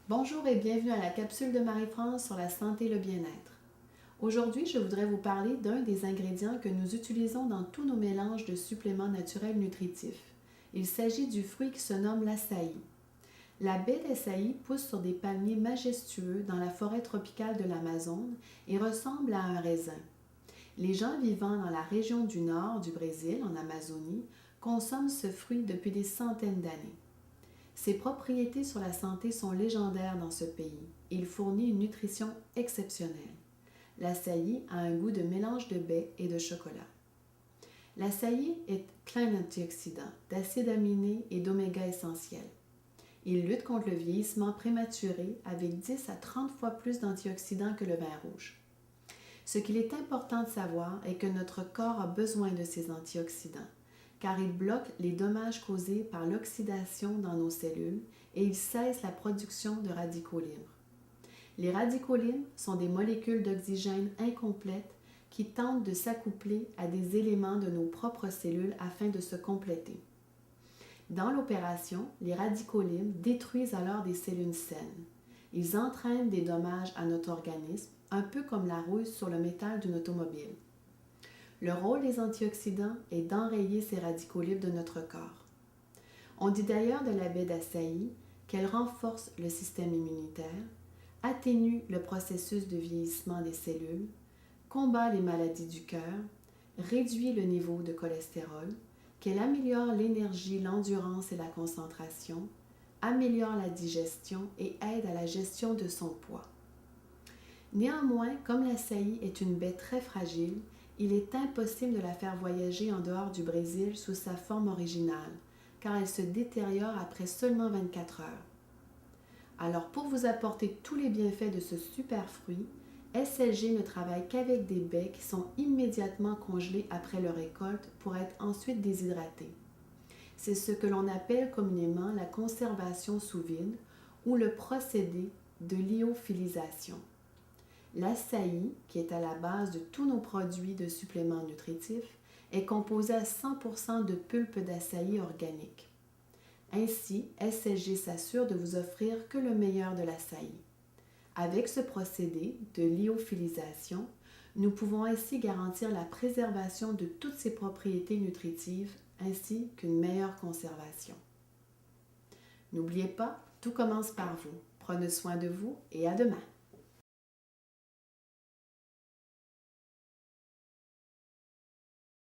Bonjour et bienvenue à la capsule de Marie-France sur la santé et le bien-être. Aujourd'hui, je voudrais vous parler d'un des ingrédients que nous utilisons dans tous nos mélanges de suppléments naturels nutritifs. Il s'agit du fruit qui se nomme l'açaï. La baie d'açaï pousse sur des palmiers majestueux dans la forêt tropicale de l'Amazone et ressemble à un raisin. Les gens vivant dans la région du nord du Brésil, en Amazonie, consomment ce fruit depuis des centaines d'années. Ses propriétés sur la santé sont légendaires dans ce pays. Il fournit une nutrition exceptionnelle. L'açaï a un goût de mélange de baie et de chocolat. L'açaï est plein d'antioxydants, d'acides aminés et d'oméga essentiels. Il lutte contre le vieillissement prématuré avec 10 à 30 fois plus d'antioxydants que le vin rouge. Ce qu'il est important de savoir est que notre corps a besoin de ces antioxydants, car il bloque les dommages causés par l'oxydation dans nos cellules et il cesse la production de radicaux libres. Les radicaux libres sont des molécules d'oxygène incomplètes qui tentent de s'accoupler à des éléments de nos propres cellules afin de se compléter. Dans l'opération, les radicaux libres détruisent alors des cellules saines. Ils entraînent des dommages à notre organisme, un peu comme la rouille sur le métal d'une automobile. Le rôle des antioxydants est d'enrayer ces radicaux libres de notre corps. On dit d'ailleurs de la baie d'açaï qu'elle renforce le système immunitaire, atténue le processus de vieillissement des cellules, combat les maladies du cœur, réduit le niveau de cholestérol, qu'elle améliore l'énergie, l'endurance et la concentration, améliore la digestion et aide à la gestion de son poids. Néanmoins, comme l'açaï est une baie très fragile, il est impossible de la faire voyager en dehors du Brésil sous sa forme originale, car elle se détériore après seulement 24 heures. Alors pour vous apporter tous les bienfaits de ce super fruit, SLG ne travaille qu'avec des baies qui sont immédiatement congelées après leur récolte pour être ensuite déshydratées. C'est ce que l'on appelle communément la conservation sous vide ou le procédé de lyophilisation. L'açaï, qui est à la base de tous nos produits de suppléments nutritifs, est composé à 100% de pulpe d'açaï organique. Ainsi, SLG s'assure de vous offrir que le meilleur de l'açaï. Avec ce procédé de lyophilisation, nous pouvons ainsi garantir la préservation de toutes ses propriétés nutritives ainsi qu'une meilleure conservation. N'oubliez pas, tout commence par vous. Prenez soin de vous et à demain!